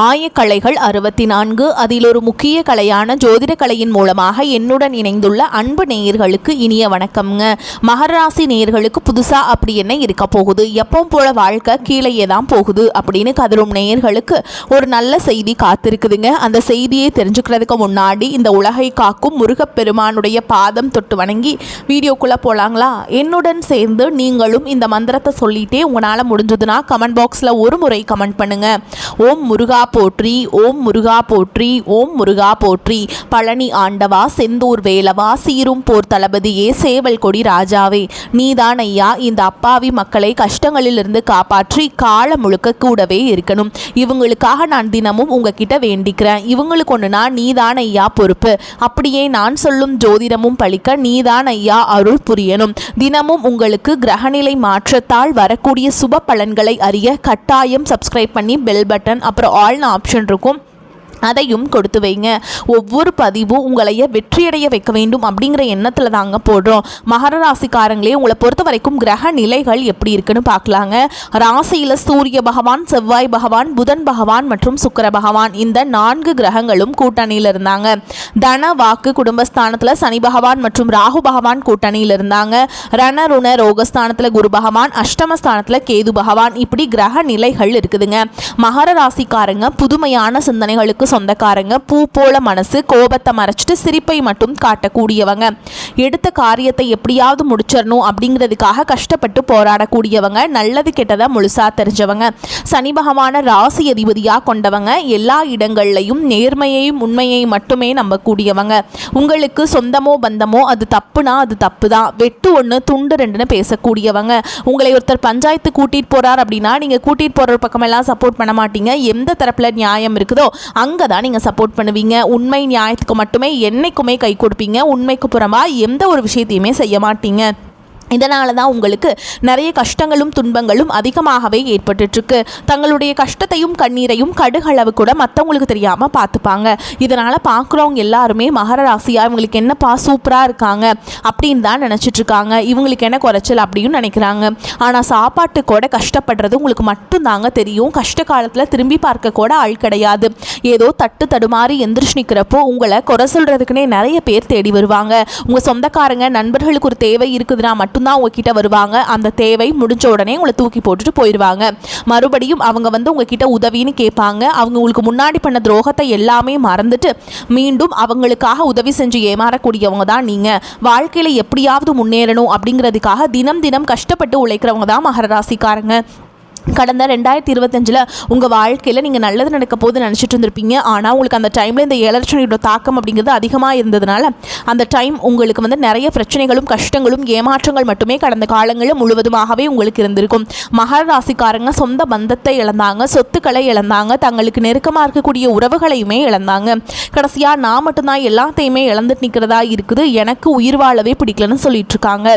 ஆயக்கலைகள் 64 அதில் ஒரு முக்கிய கலையான ஜோதிட கலையின் மூலமாக என்னுடன் இணைந்துள்ள அன்பு நேயர்களுக்கு இனிய வணக்கம்ங்க. மகர ராசி நேயர்களுக்கு புதுசாக அப்படி என்ன இருக்க போகுது, எப்பவும் போல வாழ்க்கை கீழே தான் போகுது அப்படின்னு கதரும் நேயர்களுக்கு ஒரு நல்ல செய்தி காத்திருக்குதுங்க. அந்த செய்தியை தெரிஞ்சுக்கிறதுக்கு முன்னாடி இந்த உலகை காக்கும் முருகப்பெருமானுடைய பாதம் தொட்டு வணங்கி வீடியோக்குள்ளே போகலாங்களா? என்னுடன் சேர்ந்து நீங்களும் இந்த மந்திரத்தை சொல்லிட்டே உங்களால் முடிஞ்சதுன்னா கமெண்ட் பாக்ஸில் ஒரு முறை கமெண்ட் பண்ணுங்க. ஓம் முருகா போற்றி, ஓம் முருகா போற்றி, ஓம் முருகா போற்றி. பழனி ஆண்டவா, செந்தூர் வேலவா, சீரும் போர் தளபதியே, சேவல் கொடி ராஜாவே, நீதான் ஐயா இந்த அப்பாவி மக்களை கஷ்டங்களிலிருந்து காப்பாற்றி காலம் முழுக்க கூடவே இருக்கணும். இவங்களுக்காக நான் தினமும் உங்ககிட்ட வேண்டிக்கிறேன். இவங்களுக்கு ஒன்றுனா நீதான் ஐயா பொறுப்பு. அப்படியே நான் சொல்லும் ஜோதிடமும் பழிக்க நீதான் ஐயா அருள் புரியணும். தினமும் உங்களுக்கு கிரகநிலை மாற்றத்தால் வரக்கூடிய சுப பலன்களை அறிய கட்டாயம் சப்ஸ்கிரைப் பண்ணி பெல் பட்டன் அப்புறம் ஆல்னு ஆப்ஷன் இருக்கும், அதையும் கொடுத்து வைங்க. ஒவ்வொரு பதிவும் உங்களைய வெற்றியடைய வைக்க வேண்டும் அப்படிங்கிற எண்ணத்தில் தாங்க போடுறோம். மகர ராசிக்காரங்களே, உங்களை பொறுத்த வரைக்கும் கிரக நிலைகள் எப்படி இருக்குன்னு பார்க்கலாங்க. ராசியில் சூரிய பகவான், செவ்வாய் பகவான், புதன் பகவான் மற்றும் சுக்கிர பகவான் இந்த 4 கிரகங்களும் கூட்டணியில் இருந்தாங்க. தன வாக்கு குடும்பஸ்தானத்தில் சனி பகவான் மற்றும் ராகு பகவான் கூட்டணியில் இருந்தாங்க. ரண ருண ரோகஸ்தானத்தில் குரு பகவான், அஷ்டமஸ்தானத்தில் கேது பகவான், இப்படி கிரக நிலைகள் இருக்குதுங்க. மகர ராசிக்காரங்க புதுமையான சிந்தனைகளுக்கு சொந்தக்காரங்க. பூ போல மனசு, கோபத்தை மறைச்சிட்டு சிரிப்பை மட்டும் காட்டக்கூடியவங்க. எடுத்த காரியத்தை எப்படியாவது முடிச்சிடணும் அப்படிங்கிறதுக்காக கஷ்டப்பட்டு போராடக்கூடியவங்க. நல்லது கெட்டதை முழுசா தெரிஞ்சவங்க. சனி பகவான ராசி அதிபதியாக கொண்டவங்க. எல்லா இடங்கள்லையும் நேர்மையையும் உண்மையையும் மட்டுமே நம்பக்கூடியவங்க. உங்களுக்கு சொந்தமோ பந்தமோ அது தப்புனா அது தப்பு தான், வெட்டு ஒன்று துண்டு ரெண்டுன்னு பேசக்கூடியவங்க. உங்களை ஒருத்தர் பஞ்சாயத்து கூட்டிகிட்டு போகிறார் அப்படின்னா நீங்கள் கூட்டிகிட்டு போகிற பக்கமெல்லாம் சப்போர்ட் பண்ண மாட்டீங்க. எந்த தரப்பில் நியாயம் இருக்குதோ அங்கே தான் நீங்கள் சப்போர்ட் பண்ணுவீங்க. உண்மை நியாயத்துக்கு மட்டுமே என்னைக்குமே கை கொடுப்பீங்க. உண்மைக்கு புறமா எந்த ஒரு விஷயத்தையுமே செய்ய மாட்டீங்க. இதனால தான் உங்களுக்கு நிறைய கஷ்டங்களும் துன்பங்களும் அதிகமாகவே ஏற்பட்டுருக்கு. தங்களுடைய கஷ்டத்தையும் கண்ணீரையும் கடுகளவு கூட மற்றவங்களுக்கு தெரியாமல் பார்த்துப்பாங்க. இதனால் பார்க்குறவங்க எல்லாருமே மகர ராசியாக இவங்களுக்கு என்னப்பா சூப்பராக இருக்காங்க அப்படின்னு தான் நினச்சிட்ருக்காங்க. இவங்களுக்கு என்ன குறைச்சல் அப்படின்னு நினைக்கிறாங்க. ஆனால் சாப்பாட்டு கூட கஷ்டப்படுறது உங்களுக்கு மட்டும்தாங்க தெரியும். கஷ்ட காலத்தில் திரும்பி பார்க்க கூட ஆள் கிடையாது. ஏதோ தட்டு தடுமாறி எந்திரிச்சு நிற்கிறப்போ உங்களை குறை சொல்கிறதுக்குன்னே நிறைய பேர் தேடி வருவாங்க. உங்கள் சொந்தக்காரங்க நண்பர்களுக்கு ஒரு தேவை இருக்குதுன்னா மட்டும் தான் உங்ககிட்ட வருவாங்க. அந்த தேவை முடிஞ்ச உடனே உங்களை தூக்கி போட்டுட்டு போயிடுவாங்க. மறுபடியும் அவங்க உங்ககிட்ட உதவின்னு கேட்பாங்க. அவங்க உங்களுக்கு முன்னாடி பண்ண துரோகத்தை எல்லாமே மறந்துட்டு மீண்டும் அவங்களுக்காக உதவி செஞ்சு ஏமாறக்கூடியவங்க தான் நீங்க. வாழ்க்கையில எப்படியாவது முன்னேறணும் அப்படிங்கிறதுக்காக தினம் தினம் கஷ்டப்பட்டு உழைக்கிறவங்க தான் மகர ராசிக்காரங்க. கடந்த 2025 உங்கள் வாழ்க்கையில் நீங்கள் நல்லது நடக்க போது நினச்சிட்டு இருந்திருப்பீங்க. ஆனால் உங்களுக்கு அந்த டைமில் இந்த எலக்ட்ரானியோட தாக்கம் அப்படிங்கிறது அதிகமாக இருந்ததுனால அந்த டைம் உங்களுக்கு நிறைய பிரச்சனைகளும் கஷ்டங்களும் ஏமாற்றங்கள் மட்டுமே கடந்த காலங்களில் முழுவதுமாகவே உங்களுக்கு இருந்திருக்கும். மகர ராசிக்காரங்க சொந்த பந்தத்தை இழந்தாங்க, சொத்துக்களை இழந்தாங்க, தங்களுக்கு நெருக்கமாக இருக்கக்கூடிய உறவுகளையுமே இழந்தாங்க. கடைசியாக நான் மட்டும்தான் எல்லாத்தையுமே இழந்துட்டு நிற்கிறதா இருக்குது, எனக்கு உயிர் வாழவே பிடிக்கலன்னு சொல்லிட்டு இருக்காங்க.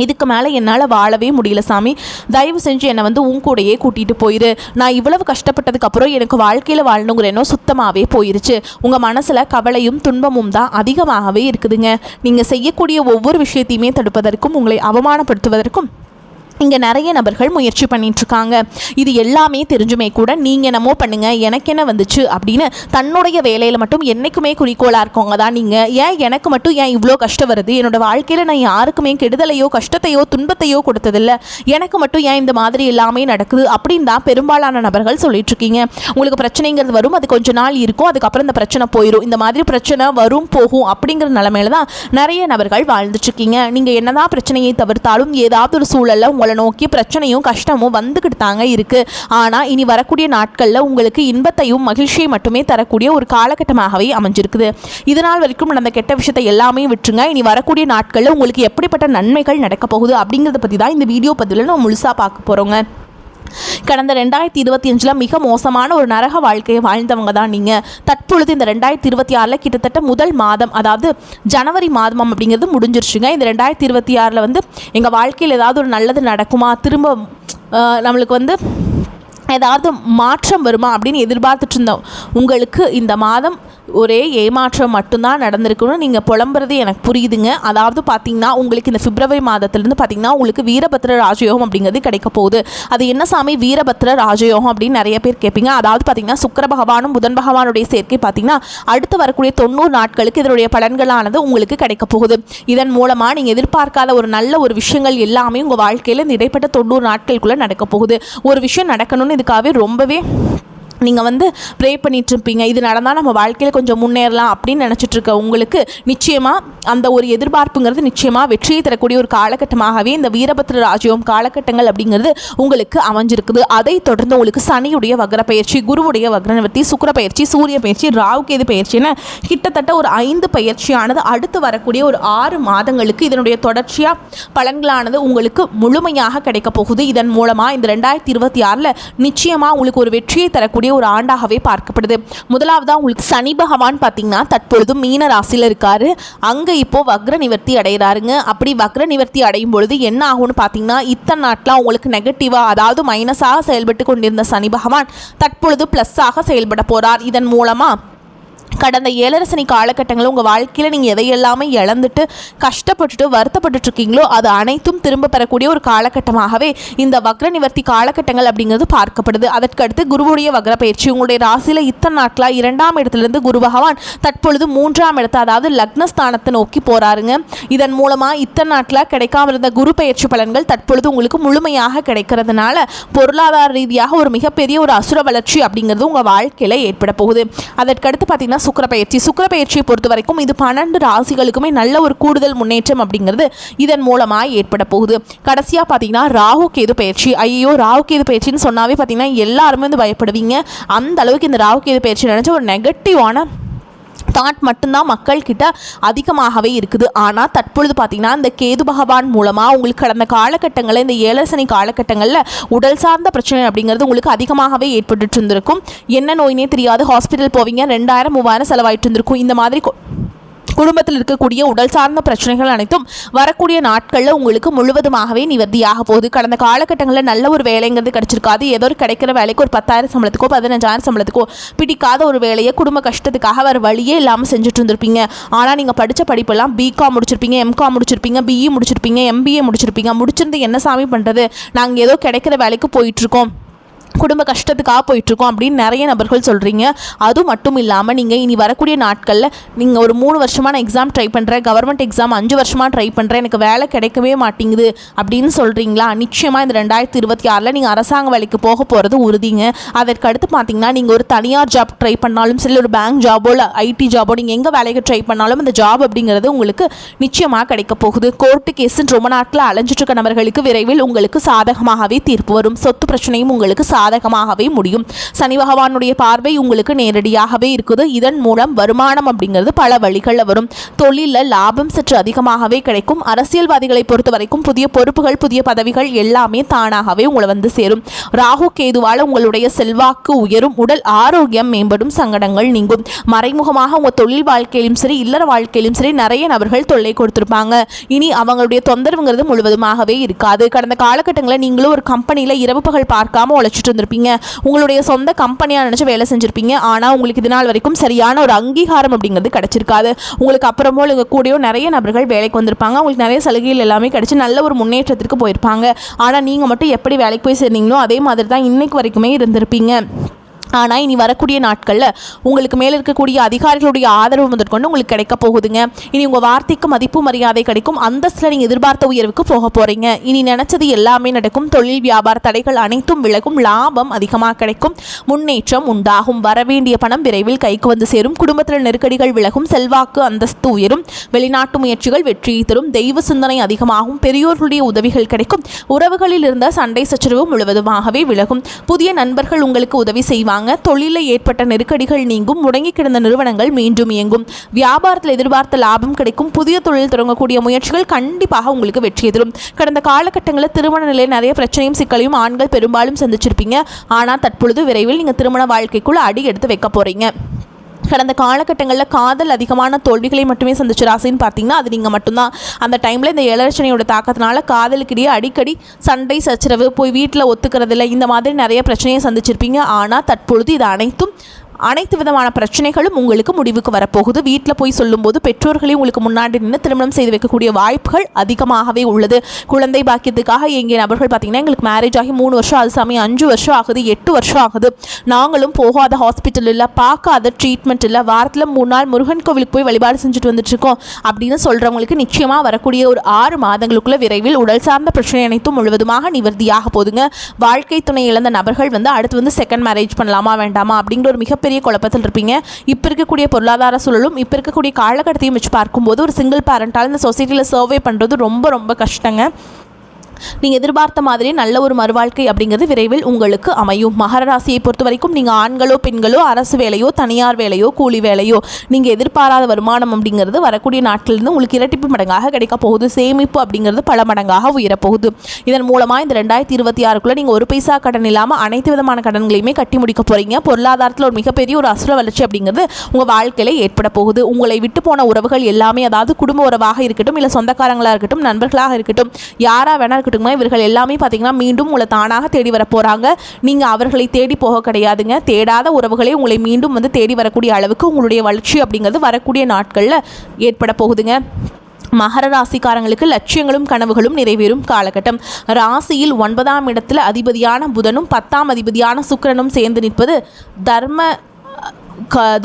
இதுக்கு மேலே என்னால் வாழவே முடியல சாமி, தயவு செஞ்சு என்னை உன் கூடையே கூட்டிகிட்டு போயிரு. நான் இவ்வளவு கஷ்டப்பட்டதுக்கப்புறம் எனக்கு வாழ்க்கையில் வாழணுங்கிற எண்ணம் சுத்தமாகவே போயிருச்சு. உங்கள் மனசில் கவலையும் துன்பமும் தான் அதிகமாகவே இருக்குதுங்க. நீங்கள் செய்யக்கூடிய ஒவ்வொரு விஷயத்தையுமே தடுப்பதற்கும் உங்களை அவமானப்படுத்துவதற்கும் இங்கே நிறைய நபர்கள் முயற்சி பண்ணிகிட்ருக்காங்க. இது எல்லாமே தெரிஞ்சுமே கூட நீங்கள் என்னமோ பண்ணுங்கள் எனக்கு என்ன வந்துச்சு அப்படின்னு தன்னுடைய வேலையில் மட்டும் என்றைக்குமே குறிக்கோளாக இருக்கவங்க தான் நீங்கள். ஏன் எனக்கு மட்டும் ஏன் இவ்வளோ கஷ்டம் வருது, என்னோடய வாழ்க்கையில் நான் யாருக்குமே கெடுதலையோ கஷ்டத்தையோ துன்பத்தையோ கொடுத்ததில்லை, எனக்கு மட்டும் ஏன் இந்த மாதிரி எல்லாமே நடக்குது அப்படின்னு தான் பெரும்பாலான நபர்கள் சொல்லிட்டுருக்கீங்க. உங்களுக்கு பிரச்சனைங்கிறது வரும், அது கொஞ்ச நாள் இருக்கும், அதுக்கப்புறம் இந்த பிரச்சனை போயிடும். இந்த மாதிரி பிரச்சனை வரும் போகும் அப்படிங்கிற நிலைமையில தான் நிறைய நபர்கள் வாழ்ந்துட்டுருக்கீங்க. நீங்கள் என்னதான் பிரச்சனையை தவிர்த்தாலும் ஏதாவது ஒரு சூழலில் உங்களை நோக்கி பிரச்சனையும் கஷ்டமும் வந்துக்கிட்டு தாங்க இருக்கு. ஆனால் இனி வரக்கூடிய நாட்களில் உங்களுக்கு இன்பத்தையும் மகிழ்ச்சியை மட்டுமே தரக்கூடிய ஒரு காலகட்டமாகவே அமைஞ்சிருக்குது. இதனால் வரைக்கும் நடந்த கெட்ட விஷயத்தை எல்லாமே விட்டுருங்க. இனி வரக்கூடிய நாட்களில் உங்களுக்கு எப்படிப்பட்ட நன்மைகள் நடக்க போகுது அப்படிங்கிறத பற்றி தான் இந்த வீடியோ பதிவில் நம்ம முழுசாக பார்க்க போகிறோங்க. கடந்த 2025 மிக மோசமான ஒரு நரக வாழ்க்கையை வாழ்ந்தவங்க தான் நீங்கள். தற்பொழுது இந்த 2026 கிட்டத்தட்ட முதல் மாதம், அதாவது ஜனவரி மாதம் அப்படிங்கிறது முடிஞ்சிருச்சுங்க. இந்த 2026 எங்கள் வாழ்க்கையில் ஏதாவது ஒரு நல்லது நடக்குமா, திரும்ப நம்மளுக்கு ஏதாவது மாற்றம் வருமா அப்படின்னு எதிர்பார்த்துட்டு இருந்தோம் உங்களுக்கு இந்த மாதம் ஒரே ஏமாற்றம் மட்டும்தான் நடந்திருக்குன்னு நீங்கள் புலம்புறது எனக்கு புரியுதுங்க. அதாவது பார்த்திங்கன்னா உங்களுக்கு இந்த பிப்ரவரி மாதத்துலேருந்து பார்த்திங்கன்னா உங்களுக்கு வீரபத்ர ராஜயோகம் அப்படிங்கிறது கிடைக்க போகுது. அது என்ன சாமி வீரபத்ர ராஜயோகம் அப்படின்னு நிறைய பேர் கேட்பீங்க. அதாவது பார்த்திங்கன்னா சுக்கிர பகவானும் புதன் பகவானுடைய சேர்க்கை பார்த்திங்கன்னா அடுத்து வரக்கூடிய 90 நாட்களுக்கு இதனுடைய பலன்களானது உங்களுக்கு கிடைக்க போகுது. இதன் மூலமாக நீங்கள் எதிர்பார்க்காத ஒரு நல்ல ஒரு விஷயங்கள் எல்லாமே உங்கள் வாழ்க்கையில் இந்த இடைப்பட்ட 90 நாட்களுக்குள்ளே நடக்க போகுது. ஒரு விஷயம் நடக்கணும்னு இதுக்காகவே ரொம்பவே நீங்கள் ப்ரே பண்ணிகிட்ருப்பீங்க. இது நடந்தால் நம்ம வாழ்க்கையில் கொஞ்சம் முன்னேறலாம் அப்படின்னு நினச்சிட்ருக்க உங்களுக்கு நிச்சயமாக அந்த ஒரு எதிர்பார்ப்புங்கிறது நிச்சயமாக வெற்றியை தரக்கூடிய ஒரு காலகட்டமாகவே இந்த வீரபத்ர ராஜயோகம் காலகட்டங்கள் அப்படிங்கிறது உங்களுக்கு அமைஞ்சிருக்குது. அதை தொடர்ந்து உங்களுக்கு சனியுடைய வக்ர பயிற்சி, குருவுடைய வக்ர நிவர்த்தி, சுக்கிர பயிற்சி, சூரிய பயிற்சி, ராகு கேது பயிற்சின்னு கிட்டத்தட்ட ஒரு 5 பயிற்சியானது அடுத்து வரக்கூடிய ஒரு 6 மாதங்களுக்கு இதனுடைய தொடர்ச்சியாக பலன்களானது உங்களுக்கு முழுமையாக கிடைக்க போகுது. இதன் மூலமாக இந்த 2026 நிச்சயமாக உங்களுக்கு ஒரு வெற்றியை தரக்கூடிய ஒரு ஆண்டாகவே பார்க்கப்படுது. முதலாவதா உங்களுக்கு சனி பகவான் பார்த்தீங்கன்னா தற்பொழுது மீன ராசியில் இருக்காரு. அங்கே இப்போ வக்ர நிவர்த்தி அடைகிறாருங்க. அப்படி வக்ர நிவர்த்தி அடையும் பொழுது என்ன ஆகும்னு பார்த்தீங்கன்னா இத்தனை நாட்டில் உங்களுக்கு நெகட்டிவாக அதாவது மைனஸாக செயல்பட்டு கொண்டிருந்த சனி பகவான் தற்பொழுது ப்ளஸ்ஸாக செயல்பட போகிறார். இதன் மூலமாக கடந்த 7 சனி காலகட்டங்களில் உங்கள் வாழ்க்கையில் நீங்கள் எதையெல்லாமே இழந்துட்டு கஷ்டப்பட்டுட்டு வருத்தப்பட்டுருக்கீங்களோ அது அனைத்தும் திரும்ப பெறக்கூடிய ஒரு காலகட்டமாகவே இந்த வக்ர நிவர்த்தி காலகட்டங்கள் அப்படிங்கிறது பார்க்கப்படுது. அதற்கடுத்து குருவுடைய வக்ர பயிற்சி உங்களுடைய ராசியில் இத்தனை நாட்களாக 2ஆம் இடத்துலேருந்து குரு பகவான் தற்பொழுது 3ஆம் இடத்தை அதாவது லக்னஸ்தானத்தை நோக்கி போகிறாருங்க. இதன் மூலமாக இத்தனை நாட்களாக கிடைக்காம இருந்த குரு பயிற்சி பலன்கள் தற்பொழுது உங்களுக்கு முழுமையாக கிடைக்கிறதுனால பொருளாதார ரீதியாக ஒரு மிகப்பெரிய ஒரு அசுர வளர்ச்சி அப்படிங்கிறது உங்கள் வாழ்க்கையில் ஏற்பட போகுது. அதற்கடுத்து பார்த்தீங்கன்னா சுக்கிர பயிற்சியை பொறுத்த வரைக்கும் இது 12 ராசிகளுக்குமே நல்ல ஒரு கூடுதல் முன்னேற்றம் அப்படிங்கிறது இதன் மூலமாக ஏற்பட போகுது. கடைசியாக பார்த்தீங்கன்னா ராகு கேது பயிற்சி. ஐயோ ராகு கேது பயிற்சின்னு சொன்னாவே பார்த்தீங்கன்னா எல்லாருமே பயப்படுவீங்க. அந்த அளவுக்கு இந்த ராகு கேது பயிற்சி நினச்ச ஒரு நெகட்டிவான தாட் மட்டும்தான் மக்கள்கிட்ட அதிகமாகவே இருக்குது. ஆனால் தற்பொழுது பார்த்திங்கன்னா இந்த கேது பகவான் மூலமாக உங்களுக்கு கடந்த காலகட்டங்களில் இந்த 7 சனி காலகட்டங்களில் உடல் சார்ந்த பிரச்சனை அப்படிங்கிறது உங்களுக்கு அதிகமாகவே ஏற்பட்டு இருந்திருக்கும். என்ன நோயினே தெரியாது ஹாஸ்பிட்டல் போவீங்க, 2000 3000 செலவாயிட்டு இருந்திருக்கும். இந்த மாதிரி குடும்பத்தில் இருக்கக்கூடிய உடல் சார்ந்த பிரச்சனைகள் அனைத்தும் வரக்கூடிய நாட்களில் உங்களுக்கு முழுவதுமாகவே நிவர்த்தியாக போகுது. கடந்த காலகட்டங்களில் நல்ல ஒரு வேலைங்கிறது கிடச்சிருக்காது. ஏதோ ஒரு கிடைக்கிற வேலைக்கு ஒரு 10,000 சம்பளத்துக்கோ 15,000 சம்பளத்துக்கோ பிடிக்காத ஒரு வேலையை குடும்ப கஷ்டத்துக்காக வேறு வழியே இல்லாமல் செஞ்சுட்டு இருந்திருப்பீங்க. ஆனால் நீங்கள் படித்த படிப்பெல்லாம் பிகாம் முடிச்சிருப்பீங்க, எம்காம் முடிச்சிருப்பீங்க, பிஇ முடிச்சிருப்பீங்க, எம்பிஏ முடிச்சிருப்பீங்க. முடிச்சிருந்து என்ன சாமி பண்ணுறது, நாங்கள் ஏதோ கிடைக்கிற வேலைக்கு போயிட்டுருக்கோம், குடும்ப கஷ்டத்துக்காக போயிட்டுருக்கோம் அப்படின்னு நிறைய நபர்கள் சொல்கிறீங்க. அது மட்டும் இல்லாமல் நீங்கள் இனி வரக்கூடிய நாட்களில் நீங்கள் ஒரு 3 வருஷமாக நான் எக்ஸாம் ட்ரை பண்ணுறேன், கவர்மெண்ட் எக்ஸாம் 5 வருஷமாக ட்ரை பண்ணுறேன், எனக்கு வேலை கிடைக்கவே மாட்டேங்குது அப்படின்னு சொல்கிறீங்களா? நிச்சயமாக இந்த 2026 நீங்கள் அரசாங்க வேலைக்கு போக போகிறது உறுதிங்க. அதற்கடுத்து பார்த்தீங்கன்னா நீங்கள் ஒரு தனியார் ஜாப் ட்ரை பண்ணாலும் சரி, ஒரு பேங்க் ஜாபோ இல்லை ஐடி ஜாபோ நீங்கள் எங்கே வேலைக்கு ட்ரை பண்ணாலும் இந்த ஜாப் அப்படிங்கிறது உங்களுக்கு நிச்சயமாக கிடைக்க போகுது. கோர்ட்டு கேஸுன்னு ரொம்ப நாட்களில் அலைஞ்சிட்டு இருக்க நபர்களுக்கு விரைவில் உங்களுக்கு சாதகமாகவே தீர்ப்பு வரும். சொத்து பிரச்சனையும் உங்களுக்கு சாதகமாகவே முடியும். சனி பகவானுடைய பார்வை உங்களுக்கு நேரடியாகவே இருக்குது. இதன் மூலம் வருமானம் அப்படிங்கிறது பல வழிகளில் வரும். தொழிலில் லாபம் சற்று அதிகமாகவே கிடைக்கும். அரசியல்வாதிகளை பொறுத்த வரைக்கும் புதிய பொறுப்புகள், புதிய பதவிகள் எல்லாமே தானாகவே உங்களை சேரும். ராகு கேதுவால் உங்களுடைய செல்வாக்கு உயரும், உடல் ஆரோக்கியம் மேம்படும், சங்கடங்கள் நீங்கும். மறைமுகமாக உங்கள் தொழில் வாழ்க்கையிலும் சரி, இல்லற வாழ்க்கையிலும் சரி நிறைய நபர்கள் தொல்லை கொடுத்துருப்பாங்க. இனி அவங்களுடைய தொந்தரவுங்கிறது முழுவதுமாகவே இருக்காது. கடந்த காலகட்டங்களில் நீங்களும் ஒரு கம்பெனியில் இரவு பகல் பார்க்காம உழைச்சிட்டு இருந்திருப்பீங்க. உங்களுடைய சொந்த கம்பெனியாக நினச்சி வேலை செஞ்சுருப்பீங்க. ஆனால் உங்களுக்கு இது நாள் வரைக்கும் சரியான ஒரு அங்கீகாரம் அப்படிங்கிறது கிடைச்சிருக்காது. உங்களுக்கு அப்புறமோ இங்கே கூடயோ நிறைய நபர்கள் வேலைக்கு வந்திருப்பாங்க. உங்களுக்கு நிறைய சலுகைகள் எல்லாமே கிடைச்சி நல்ல ஒரு முன்னேற்றத்திற்கு போயிருப்பாங்க. ஆனால் நீங்கள் மட்டும் எப்படி வேலைக்கு போய் சேர்ந்தீங்களோ அதே மாதிரி தான் இன்னைக்கு வரைக்குமே இருந்திருப்பீங்க. ஆனால் இனி வரக்கூடிய நாட்களில் உங்களுக்கு மேலே இருக்கக்கூடிய அதிகாரிகளுடைய ஆதரவு முதற்கொண்டு உங்களுக்கு கிடைக்க போகுதுங்க. இனி உங்கள் வார்த்தைக்கு மதிப்பு மரியாதை கிடைக்கும். அந்தஸ்தில் நீங்கள் எதிர்பார்த்த உயர்வுக்கு போக போகிறீங்க. இனி நினச்சது எல்லாமே நடக்கும். தொழில் வியாபார தடைகள் அனைத்தும் விலகும். லாபம் அதிகமாக கிடைக்கும். முன்னேற்றம் உண்டாகும். வரவேண்டிய பணம் விரைவில் கைக்கு வந்து சேரும். குடும்பத்தில் நெருக்கடிகள் விலகும். செல்வாக்கு அந்தஸ்து உயரும். வெளிநாட்டு முயற்சிகள் வெற்றியை தரும். தெய்வ சிந்தனை அதிகமாகும். பெரியோர்களுடைய உதவிகள் கிடைக்கும். உறவுகளில் இருந்த சண்டை சச்சரவு முழுவதுமாகவே விலகும். புதிய நண்பர்கள் உங்களுக்கு உதவி செய்வாங்க. தொழிலில் ஏற்பட்ட நெருக்கடிகள் நீங்கும். முடங்கி கிடந்த நிறுவனங்கள் மீண்டும் இயங்கும். வியாபாரத்தில் எதிர்பார்த்த லாபம் கிடைக்கும். புதிய தொழில் தொடங்கக்கூடிய முயற்சிகள் கண்டிப்பாக உங்களுக்கு வெற்றி தரும். கடந்த காலகட்டங்களில் திருமண நிலையில் நிறைய பிரச்சனையும் சிக்கலையும் ஆண்கள் பெரும்பாலும் சந்திச்சிருப்பீங்க. ஆனால் தற்பொழுது விரைவில் நீங்கள் திருமண வாழ்க்கைக்குள்ள அடி எடுத்து வைக்க போறீங்க. கடந்த காலகட்டங்களில் காதல் அதிகமான தோல்விகளை மட்டுமே சந்திச்ச ராசின்னு பார்த்தீங்கன்னா அது நீங்கள் மட்டும்தான். அந்த டைமில் இந்த ஏழரச்சனையோட தாக்கத்தினால காதலுக்கிடையே அடிக்கடி சண்டை சச்சரவு, போய் வீட்டில் ஒத்துக்கிறதில்ல, இந்த மாதிரி நிறைய பிரச்சனையை சந்திச்சிருப்பீங்க. ஆனால் தற்பொழுது இது அனைத்து விதமான பிரச்சனைகளும் உங்களுக்கு முடிவுக்கு வரப்போகுது. வீட்டில் போய் சொல்லும்போது பெற்றோர்களையும் உங்களுக்கு முன்னாடி நின்று திருமணம் செய்து வைக்கக்கூடிய வாய்ப்புகள் அதிகமாகவே உள்ளது. குழந்தை பாக்கியத்துக்காக எங்கே நபர்கள் பார்த்தீங்கன்னா எங்களுக்கு மேரேஜ் ஆகி 3 வருஷம், அது சமயம் 5 வருஷம் ஆகுது, 8 வருஷம் ஆகுது, நாங்களும் போகாத ஹாஸ்பிட்டல் இல்லை, பார்க்காத ட்ரீட்மெண்ட் இல்லை, வாரத்தில் 3 நாள் முருகன் கோவிலுக்கு போய் வழிபாடு செஞ்சுட்டு வந்துட்டுருக்கோம் அப்படின்னு சொல்கிறவங்களுக்கு நிச்சயமாக வரக்கூடிய ஒரு 6 மாதங்களுக்குள்ள விரைவில் உடல் சார்ந்த பிரச்சனை அனைத்தும் முழுவதுமாக நிவர்த்தியாக போதுங்க. வாழ்க்கை துணை இழந்த நபர்கள் அடுத்து செகண்ட் மேரேஜ் பண்ணலாமா வேண்டாமா அப்படிங்கிற ஒரு மிகப்பெரிய குழப்பத்தில் இருப்பீங்க. இப்போ இருக்கக்கூடிய பொருளாதார சூழலும் இப்போ இருக்கக்கூடிய காலகட்டத்தையும் வச்சு பார்க்கும்போது ஒரு சிங்கிள் பேரண்டால் இந்த சொசைட்டியில் சர்வே பண்ணுறது ரொம்ப ரொம்ப கஷ்டங்க. நீங்கள் எதிர்பார்த்த மாதிரி நல்ல ஒரு மறுவாழ்க்கை அப்படிங்கிறது விரைவில் உங்களுக்கு அமையும். மகர ராசியை பொறுத்த வரைக்கும் நீங்கள் ஆண்களோ பெண்களோ அரசு வேலையோ தனியார் வேலையோ கூலி வேலையோ நீங்கள் எதிர்பாராத வருமானம் அப்படிங்கிறது வரக்கூடிய நாட்களிலிருந்து உங்களுக்கு இரட்டிப்பு மடங்காக கிடைக்க போகுது. சேமிப்பு அப்படிங்கிறது பல மடங்காக உயரப்போகுது. இதன் மூலமாக இந்த 2026க்குள்ளே நீங்கள் ஒரு பைசா கடன் இல்லாமல் அனைத்து விதமான கடன்களையுமே கட்டி முடிக்க போகிறீங்க. பொருளாதாரத்தில் ஒரு மிகப்பெரிய ஒரு அசுர வளர்ச்சி அப்படிங்கிறது உங்கள் வாழ்க்கையில் ஏற்பட போகுது. உங்களை விட்டு போன உறவுகள் எல்லாமே, அதாவது குடும்ப உறவாக இருக்கட்டும், இல்லை சொந்தக்காரங்களாக இருக்கட்டும், நண்பர்களாக இருக்கட்டும், யாராக வேணா இருக்கட்டும், இவர்கள் எல்லாமே பார்த்தீங்கன்னா மீண்டும் உங்களை தானாக தேடி வர போகிறாங்க. நீங்கள் அவர்களை தேடி போக கிடையாதுங்க. தேடாத உறவுகளை உங்களை மீண்டும் தேடி வரக்கூடிய அளவுக்கு உங்களுடைய வளர்ச்சி அப்படிங்கிறது வரக்கூடிய நாட்களில் ஏற்பட போகுதுங்க. மகர ராசிக்காரங்களுக்கு லட்சியங்களும் கனவுகளும் நிறைவேறும் காலகட்டம். ராசியில் 9ஆம் இடத்துல அதிபதியான புதனும் 10ஆம் அதிபதியான சுக்கிரனும் சேர்ந்து நிற்பது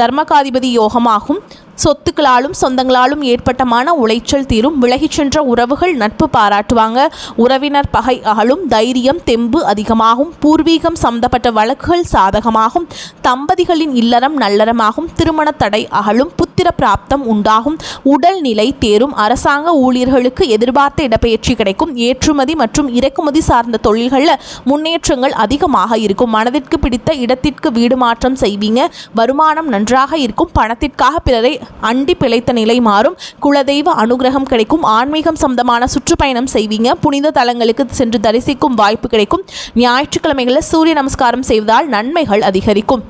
தர்மகாதிபதி யோகமாகும். சொத்துக்களாலும் சொந்தங்களாலும் ஏற்பட்ட மன உளைச்சல் தீரும். விலகிச் சென்ற உறவுகள் நட்பு பாராட்டுவாங்க. உறவினர் பகை அகலும். தைரியம் தெம்பு அதிகமாகும். பூர்வீகம் சம்பந்தப்பட்ட வழக்குகள் சாதகமாகும். தம்பதிகளின் இல்லறம் நல்லறமாகும். திருமண தடை அகலும். புத்திர பிராப்தம் உண்டாகும். உடல் நிலை தேரும். அரசாங்க ஊழியர்களுக்கு எதிர்பார்த்த இடப்பெயர்ச்சி கிடைக்கும். ஏற்றுமதி மற்றும் இறக்குமதி சார்ந்த தொழில்களில் முன்னேற்றங்கள் அதிகமாக இருக்கும். மனதிற்கு பிடித்த இடத்திற்கு வீடு மாற்றம் செய்வீங்க. வருமானம் நன்றாக இருக்கும். பணத்திற்காக பிறரை அண்டி பிழைத்த நிலை மாறும். குலதெய்வ அனுகிரகம் கிடைக்கும். ஆன்மீகம் சம்பந்தமான சுற்றுப்பயணம் செய்வீங்க. புனித தலங்களுக்கு சென்று தரிசிக்கும் வாய்ப்பு கிடைக்கும். ஞாயிற்றுக்கிழமைகளில் சூரிய நமஸ்காரம் செய்வதால் நன்மைகள் அதிகரிக்கும்.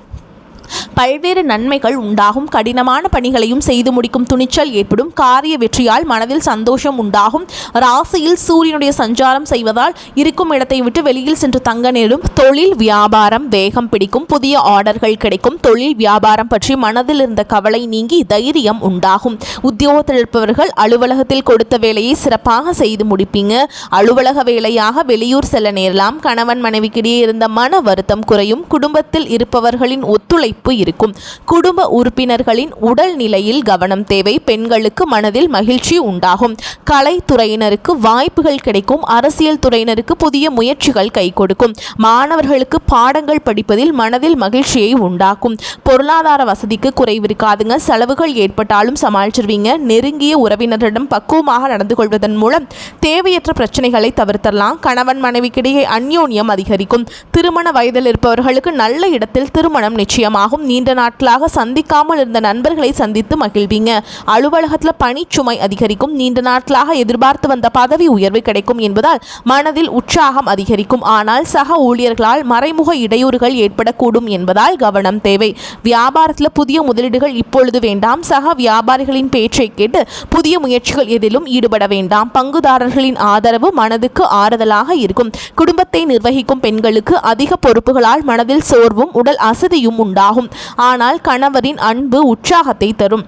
பல்வேறு நன்மைகள் உண்டாகும். கடினமான பணிகளையும் செய்து முடிக்கும் துணிச்சல் ஏற்படும். காரிய வெற்றியால் மனதில் சந்தோஷம் உண்டாகும். ராசியில் சூரியனுடைய சஞ்சாரம் செய்வதால் இருக்கும் இடத்தை விட்டு வெளியில் சென்று தங்க நேரும். தொழில் வியாபாரம் வேகம் பிடிக்கும். புதிய ஆர்டர்கள் கிடைக்கும். தொழில் வியாபாரம் பற்றி மனதில் இருந்த கவலை நீங்கி தைரியம் உண்டாகும். உத்தியோகத்தில் இருப்பவர்கள் அலுவலகத்தில் கொடுத்த வேலையை சிறப்பாக செய்து முடிப்பீங்க. அலுவலக வேலையாக வெளியூர் செல்ல நேரலாம். கணவன் மனைவிக்கிடையே இருந்த மன வருத்தம் குறையும். குடும்பத்தில் இருப்பவர்களின் ஒத்துழைப்பு இருக்கும். குடும்ப உறுப்பினர்களின் உடல் நிலையில் கவனம் தேவை. பெண்களுக்கு மனதில் மகிழ்ச்சி உண்டாகும். கலைத்துறையினருக்கு வாய்ப்புகள் கிடைக்கும். அரசியல் துறையினருக்கு புதிய முயற்சிகள் கை கொடுக்கும். மாணவர்களுக்கு பாடங்கள் படிப்பதில் மனதில் மகிழ்ச்சியை உண்டாக்கும். பொருளாதார வசதிக்கு குறைவிருக்காதுங்க. செலவுகள் ஏற்பட்டாலும் சமாளிச்சிருவீங்க. நெருங்கிய உறவினரிடம் பக்குவமாக நடந்து கொள்வதன் மூலம் தேவையற்ற பிரச்சனைகளை தவிர்த்தரலாம். கணவன் மனைவிக்கிடையே அந்யோன்யம் அதிகரிக்கும். திருமண வயதில் இருப்பவர்களுக்கு நல்ல இடத்தில் திருமணம் நிச்சயமாகும். நீண்ட நாட்களாக சந்திக்காமல் இருந்த நண்பர்களை சந்தித்து மகிழ்வீங்க. அலுவலகத்தில் பணிச்சுமை அதிகரிக்கும். நீண்ட நாட்களாக எதிர்பார்த்து வந்த பதவி உயர்வு கிடைக்கும் என்பதால் மனதில் உற்சாகம் அதிகரிக்கும். ஆனால் சக ஊழியர்களால் மறைமுக இடையூறுகள் ஏற்படக்கூடும் என்பதால் கவனம் தேவை. வியாபாரத்தில் புதிய முதலீடுகள் இப்பொழுது வேண்டாம். சக வியாபாரிகளின் பேச்சை கேட்டு புதிய முயற்சிகள் எதிலும் ஈடுபட வேண்டாம். பங்குதாரர்களின் ஆதரவு மனதுக்கு ஆறுதலாக இருக்கும். குடும்பத்தை நிர்வகிக்கும் பெண்களுக்கு அதிக பொறுப்புகளால் மனதில் சோர்வும் உடல் அசதியும் உண்டாகும். ஆனால் கணவரின் அன்பு உற்சாகத்தை தரும்.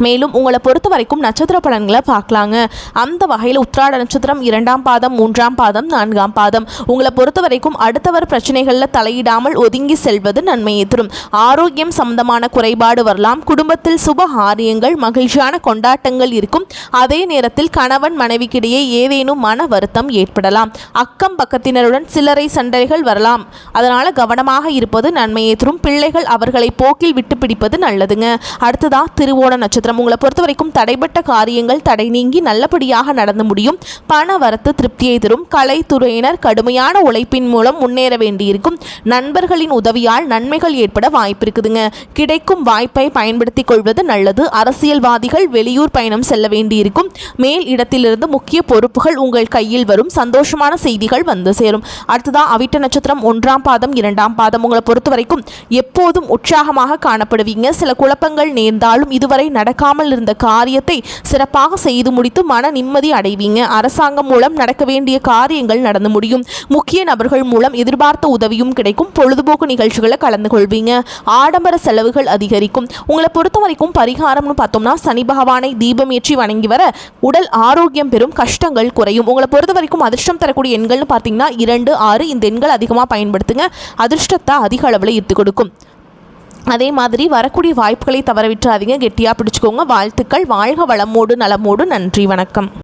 மேலும் உங்களை பொறுத்த வரைக்கும் நட்சத்திர பலன்களை பார்க்கலாங்க. அந்த வகையில் உத்திராட நட்சத்திரம் 2ஆம் பாதம், 3ஆம் பாதம், 4ஆம் பாதம். உங்களை பொறுத்த வரைக்கும் அடுத்தவர் பிரச்சனைகளில் தலையிடாமல் ஒதுங்கி செல்வது நன்மையை தரும். ஆரோக்கியம் சம்பந்தமான குறைபாடு வரலாம். குடும்பத்தில் சுப காரியங்கள் மகிழ்ச்சியான கொண்டாட்டங்கள் இருக்கும். அதே நேரத்தில் கணவன் மனைவிக்கிடையே ஏதேனும் மன வருத்தம் ஏற்படலாம். அக்கம் பக்கத்தினருடன் சில்லறை சண்டைகள் வரலாம். அதனால் கவனமாக இருப்பது நன்மையை தரும். பிள்ளைகள் அவர்களை போக்கில் விட்டு பிடிப்பது நல்லதுங்க. அடுத்ததா திருவோண நட்சத்திரம். நட்சத்திரம். உங்களை பொறுத்த வரைக்கும் தடைப்பட்ட காரியங்கள் தடை நீங்கி நல்லபடியாக நடந்து முடியும். பண வரத்து திருப்தியை தரும். கலைத்துறையினர் கடுமையான உழைப்பின் மூலம் முன்னேற வேண்டியிருக்கும். நண்பர்களின் உதவியால் நன்மைகள் ஏற்பட வாய்ப்பு இருக்குதுங்க. கிடைக்கும் வாய்ப்பை பயன்படுத்திக் கொள்வது நல்லது. அரசியல்வாதிகள் வெளியூர் பயணம் செல்ல வேண்டியிருக்கும். மேல் இடத்திலிருந்து முக்கிய பொறுப்புகள் உங்கள் கையில் வரும். சந்தோஷமான செய்திகள் வந்து சேரும். அடுத்ததான் அவிட்ட நட்சத்திரம் 1ஆம் பாதம் 2ஆம் பாதம். உங்களை பொறுத்த வரைக்கும் எப்போதும் உற்சாகமாக காணப்படுவீங்க. சில குழப்பங்கள் நேர்ந்தாலும் இதுவரை நடக்காமல் இருந்த காரியத்தை சிறப்பாக செய்து முடித்து மன நிம்மதி அடைவீங்க. அரசாங்கம் மூலம் நடக்க வேண்டிய காரியங்கள் நடந்து முடியும். முக்கிய நபர்கள் மூலம் எதிர்பார்த்த உதவியும் கிடைக்கும். பொழுதுபோக்கு நிகழ்ச்சிகளை கலந்து கொள்வீங்க. ஆடம்பர செலவுகள் அதிகரிக்கும். உங்களை பொறுத்த வரைக்கும் பரிகாரம்னு பார்த்தோம்னா சனி பகவானை தீபம் ஏற்றி வணங்கி வர உடல் ஆரோக்கியம் பெறும். கஷ்டங்கள் குறையும். உங்களை பொறுத்த வரைக்கும் அதிர்ஷ்டம் தரக்கூடிய எண்கள்னு பார்த்தீங்கன்னா 2, 6 இந்த எண்கள் அதிகமாக பயன்படுத்துங்க. அதிர்ஷ்டத்தை அதிக அளவில் ஈர்த்து கொடுக்கும். அதே மாதிரி வரக்கூடிய வாய்ப்புகளை தவற விட்டுறாதீங்க. கெட்டியாக பிடிச்சிக்கோங்க. வாழ்த்துக்கள். வாழ்க வளமோடு நலமோடு. நன்றி. வணக்கம்.